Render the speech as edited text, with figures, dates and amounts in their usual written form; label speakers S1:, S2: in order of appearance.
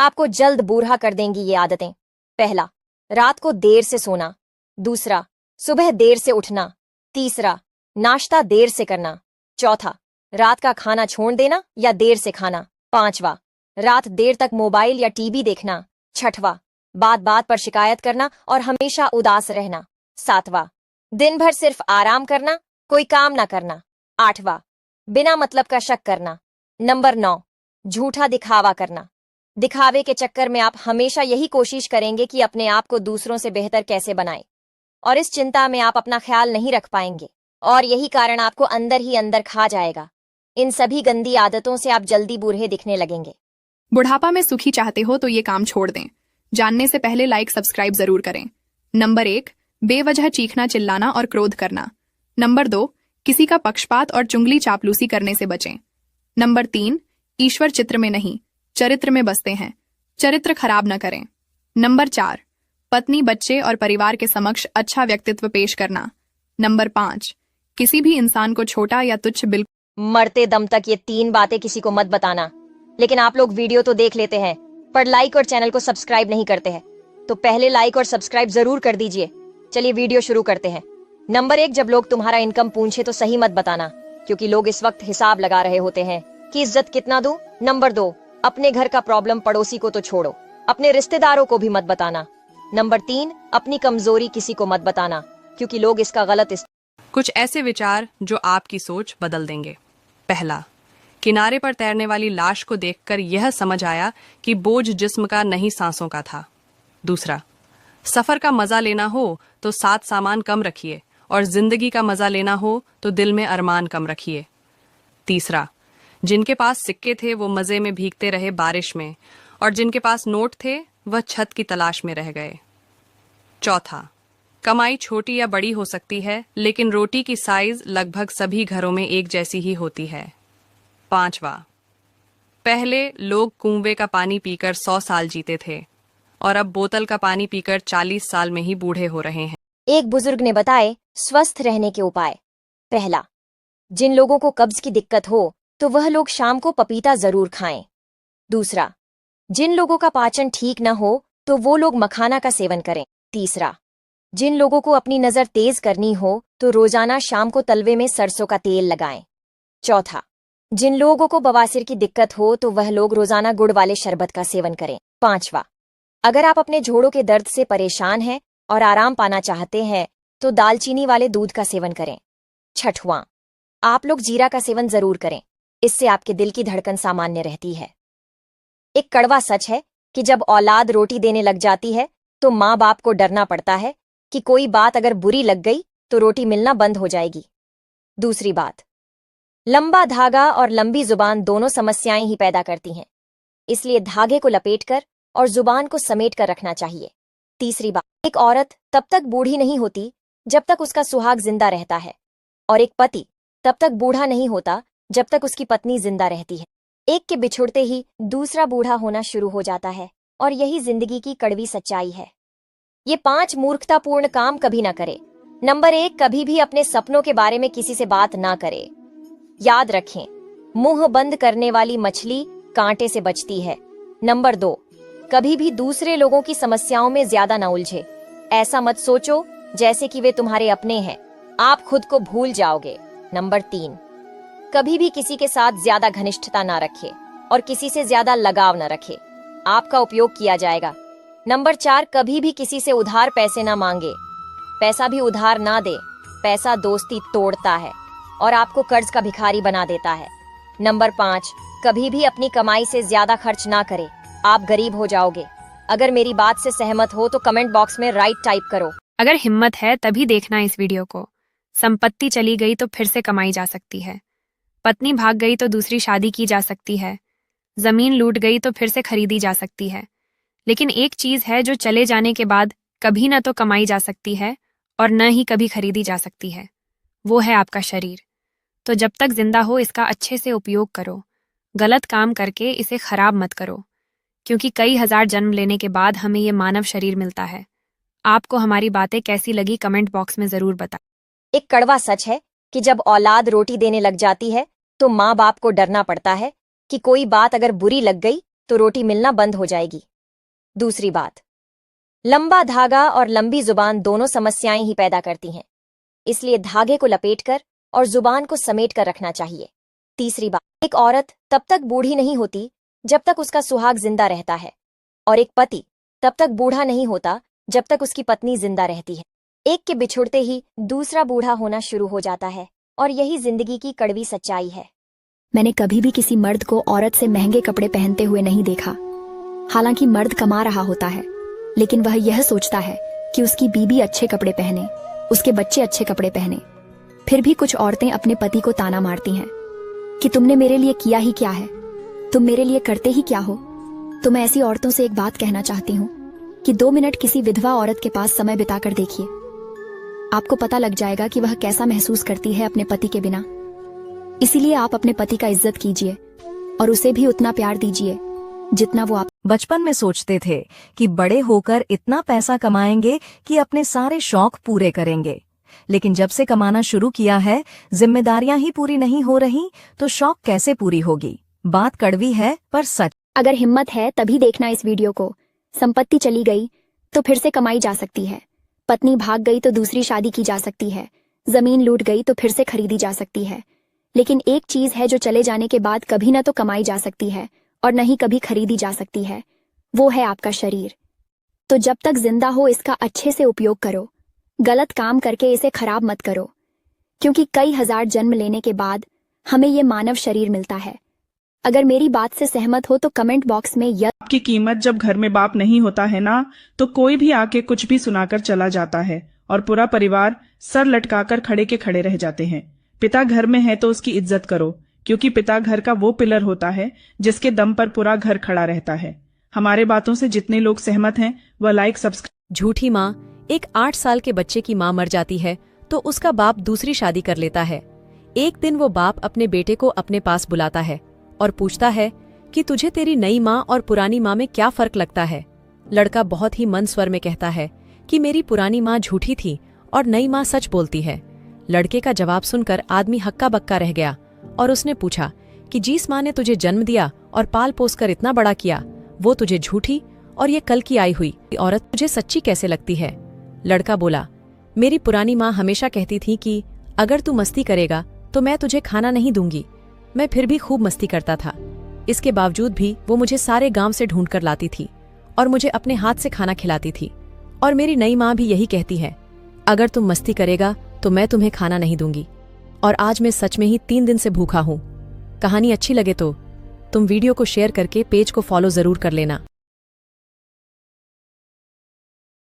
S1: आपको जल्द बूढ़ा कर देंगी ये आदतें। पहला, रात को देर से सोना। दूसरा, सुबह देर से उठना। तीसरा, नाश्ता देर से करना। चौथा, रात का खाना छोड़ देना या देर से खाना। पांचवा, रात देर तक मोबाइल या टीवी देखना। छठवां, बात बात पर शिकायत करना और हमेशा उदास रहना। सातवां, दिन भर सिर्फ आराम करना, कोई काम ना करना। आठवां, बिना मतलब का शक करना। नंबर 9, झूठा दिखावा करना। दिखावे के चक्कर में आप हमेशा यही कोशिश करेंगे कि अपने आप को दूसरों से बेहतर कैसे बनाएं, और इस चिंता में आप अपना ख्याल नहीं रख पाएंगे और यही कारण आपको अंदर ही अंदर खा जाएगा। इन सभी गंदी आदतों से आप जल्दी बूढ़े दिखने लगेंगे।
S2: बुढ़ापा में सुखी चाहते हो तो ये काम छोड़ दें। जानने से पहले लाइक सब्सक्राइब जरूर करें। नंबर 1, बेवजह चीखना चिल्लाना और क्रोध करना। नंबर 2, किसी का पक्षपात और चुंगली चापलूसी करने से बचें। नंबर 3, ईश्वर चित्र में नहीं चरित्र में बसते हैं, चरित्र खराब न करें। नंबर 4, पत्नी बच्चे और परिवार के समक्ष अच्छा व्यक्तित्व पेश करना। नंबर 5, किसी भी इंसान को छोटा या तुच्छ बिल्कुल।
S1: मरते दम तक ये 3 बातें किसी को मत बताना। लेकिन आप लोग वीडियो तो देख लेते हैं पर लाइक और चैनल को सब्सक्राइब नहीं करते हैं, तो पहले लाइक और सब्सक्राइब जरूर कर दीजिए। चलिए वीडियो शुरू करते हैं। नंबर 1, जब लोग तुम्हारा इनकम पूछे तो सही मत बताना, क्योंकि लोग इस वक्त हिसाब लगा रहे होते हैं कि इज्जत कितना दूं। नंबर 2, अपने घर का प्रॉब्लम पड़ोसी को तो छोड़ो, अपने रिश्तेदारों को भी मत बताना। नंबर 3, अपनी कमजोरी किसी को मत बताना, क्योंकि लोग इसका गलत
S3: कुछ ऐसे विचार जो आपकी सोच बदल देंगे। पहला, किनारे पर तैरने वाली लाश को देखकर यह समझ आया कि बोझ जिस्म का नहीं सांसों का था। दूसरा, सफर का मजा लेना हो तो साथ सामान कम रखिए और जिंदगी का मजा लेना हो तो दिल में अरमान कम रखिए। तीसरा, जिनके पास सिक्के थे वो मजे में भीगते रहे बारिश में, और जिनके पास नोट थे वह छत की तलाश में रह गए। चौथा, कमाई छोटी या बड़ी हो सकती है, लेकिन रोटी की साइज लगभग सभी घरों में एक जैसी ही होती है। पांचवा, पहले लोग कुएं का पानी पीकर 100 साल जीते थे और अब बोतल का पानी पीकर 40 साल में ही बूढ़े हो रहे हैं।
S1: एक बुजुर्ग ने बताए स्वस्थ रहने के उपाय। पहला, जिन लोगों को कब्ज की दिक्कत हो तो वह लोग शाम को पपीता जरूर खाएं। दूसरा, जिन लोगों का पाचन ठीक न हो तो वो लोग मखाना का सेवन करें। तीसरा, जिन लोगों को अपनी नजर तेज करनी हो तो रोजाना शाम को तलवे में सरसों का तेल लगाएं। चौथा, जिन लोगों को बवासीर की दिक्कत हो तो वह लोग रोजाना गुड़ वाले शरबत का सेवन करें। पांचवा, अगर आप अपने जोड़ों के दर्द से परेशान हैं और आराम पाना चाहते हैं तो दालचीनी वाले दूध का सेवन करें। छठवां, आप लोग जीरा का सेवन जरूर करें, इससे आपके दिल की धड़कन सामान्य रहती है। एक कड़वा सच है कि जब औलाद रोटी देने लग जाती है तो माँ बाप को डरना पड़ता है कि कोई बात अगर बुरी लग गई तो रोटी मिलना बंद हो जाएगी। दूसरी बात, लंबा धागा और लंबी जुबान दोनों समस्याएं ही पैदा करती हैं, इसलिए धागे को लपेटकर और जुबान को समेट कर रखना चाहिए। तीसरी बात, एक औरत तब तक बूढ़ी नहीं होती जब तक उसका सुहाग जिंदा रहता है, और एक पति तब तक बूढ़ा नहीं होता जब तक उसकी पत्नी जिंदा रहती है। एक के बिछुड़ते ही दूसरा बूढ़ा होना शुरू हो जाता है, और यही जिंदगी की कड़वी सच्चाई है। ये 5 मूर्खतापूर्ण काम कभी ना करे। नंबर 1, कभी भी अपने सपनों के बारे में किसी से बात ना करे। याद रखें, मुंह बंद करने वाली मछली कांटे से बचती है। नंबर 2, कभी भी दूसरे लोगों की समस्याओं में ज्यादा न उलझे। ऐसा मत सोचो जैसे कि वे तुम्हारे अपने हैं, आप खुद को भूल जाओगे। नंबर 3, कभी भी किसी के साथ ज्यादा घनिष्ठता ना रखे और किसी से ज्यादा लगाव न रखे, आपका उपयोग किया जाएगा। नंबर 4, कभी भी किसी से उधार पैसे ना मांगे, पैसा भी उधार ना दे, पैसा दोस्ती तोड़ता है और आपको कर्ज का भिखारी बना देता है। नंबर 5, कभी भी अपनी कमाई से ज्यादा खर्च ना करे, आप गरीब हो जाओगे। अगर मेरी बात से सहमत हो तो कमेंट बॉक्स में राइट टाइप करो।
S4: अगर हिम्मत है तभी देखना इस वीडियो को। संपत्ति चली गई तो फिर से कमाई जा सकती है, पत्नी भाग गई तो दूसरी शादी की जा सकती है, जमीन लूट गई तो फिर से खरीदी जा सकती है, लेकिन एक चीज है जो चले जाने के बाद कभी न तो कमाई जा सकती है और न ही कभी खरीदी जा सकती है, वो है आपका शरीर। तो जब तक जिंदा हो इसका अच्छे से उपयोग करो, गलत काम करके इसे खराब मत करो, क्योंकि कई हजार जन्म लेने के बाद हमें ये मानव शरीर मिलता है। आपको हमारी बातें कैसी लगी कमेंट बॉक्स में जरूर बताएं।
S1: एक कड़वा सच है कि जब औलाद रोटी देने लग जाती है तो माँ बाप को डरना पड़ता है कि कोई बात अगर बुरी लग गई तो रोटी मिलना बंद हो जाएगी। दूसरी बात, लंबा धागा और लंबी जुबान दोनों समस्याएं ही पैदा करती हैं, इसलिए धागे को लपेटकर और जुबान को समेट कर रखना चाहिए। तीसरी बात, एक औरत तब तक बूढ़ी नहीं होती जब तक उसका सुहाग जिंदा रहता है, और एक पति तब तक बूढ़ा नहीं होता जब तक उसकी पत्नी जिंदा रहती है। एक के बिछुड़ते ही दूसरा बूढ़ा होना शुरू हो जाता है, और यही जिंदगी की कड़वी सच्चाई है।
S5: मैंने कभी भी किसी मर्द को औरत से महंगे कपड़े पहनते हुए नहीं देखा। हालांकि मर्द कमा रहा होता है, लेकिन वह यह सोचता है कि उसकी बीबी अच्छे कपड़े पहने, उसके बच्चे अच्छे कपड़े पहने। फिर भी कुछ औरतें अपने पति को ताना मारती हैं कि तुमने मेरे लिए किया ही क्या है, तुम मेरे लिए करते ही क्या हो। तो मैं ऐसी औरतों से एक बात कहना चाहती हूँ कि 2 मिनट किसी विधवा औरत के पास समय बिताकर देखिए, आपको पता लग जाएगा कि वह कैसा महसूस करती है अपने पति के बिना। इसीलिए आप अपने पति का इज्जत कीजिए और उसे भी उतना प्यार दीजिए जितना वो आप।
S6: बचपन में सोचते थे कि बड़े होकर इतना पैसा कमाएंगे कि अपने सारे शौक पूरे करेंगे, लेकिन जब से कमाना शुरू किया है, जिम्मेदारियां ही पूरी नहीं हो रही तो शौक कैसे पूरी होगी। बात कड़वी है पर सच।
S5: अगर हिम्मत है तभी देखना इस वीडियो को। संपत्ति चली गई तो फिर से कमाई जा सकती है, पत्नी भाग गई तो दूसरी शादी की जा सकती है, जमीन लूट गई तो फिर से खरीदी जा सकती है, लेकिन एक चीज है जो चले जाने के बाद कभी न तो कमाई जा सकती है और न ही कभी खरीदी जा सकती है, वो है आपका शरीर। तो जब तक जिंदा हो इसका अच्छे से उपयोग करो, गलत काम करके इसे खराब मत करो, क्योंकि कई हजार जन्म लेने के बाद हमें ये मानव शरीर मिलता है। अगर मेरी बात से सहमत हो तो कमेंट बॉक्स में
S7: की कीमत जब घर में बाप नहीं होता है ना, तो कोई भी आके कुछ भी सुनाकर चला जाता है और पूरा परिवार सर लटकाकर खड़े के खड़े रह जाते हैं। पिता घर में है तो उसकी इज्जत करो, क्योंकि पिता घर का वो पिलर होता है जिसके दम पर पूरा घर खड़ा रहता है। हमारे बातों से जितने लोग सहमत हैं वह लाइक सब्सक्राइब।
S8: झूठी माँ। एक 8 साल के बच्चे की माँ मर जाती है तो उसका बाप दूसरी शादी कर लेता है। एक दिन वो बाप अपने बेटे को अपने पास बुलाता है और पूछता है कि तुझे तेरी नई माँ और पुरानी माँ में क्या फर्क लगता है। लड़का बहुत ही मंद स्वर में कहता है कि मेरी पुरानी माँ झूठी थी और नई माँ सच बोलती है। लड़के का जवाब सुनकर आदमी हक्का बक्का रह गया और उसने पूछा कि जिस माँ ने तुझे जन्म दिया और पाल पोस कर इतना बड़ा किया, वो तुझे झूठी और ये कल की आई हुई औरत तुझे सच्ची कैसे लगती है। लड़का बोला, मेरी पुरानी माँ हमेशा कहती थी कि अगर तू मस्ती करेगा तो मैं तुझे खाना नहीं दूंगी। मैं फिर भी खूब मस्ती करता था, इसके बावजूद भी वो मुझे सारे गांव से ढूंढ कर लाती थी और मुझे अपने हाथ से खाना खिलाती थी। और मेरी नई माँ भी यही कहती है, अगर तुम मस्ती करेगा तो मैं तुम्हें खाना नहीं दूंगी। और आज मैं सच में ही 3 दिन से भूखा हूँ। कहानी अच्छी लगे तो तुम वीडियो को शेयर करके पेज को फॉलो जरूर कर लेना।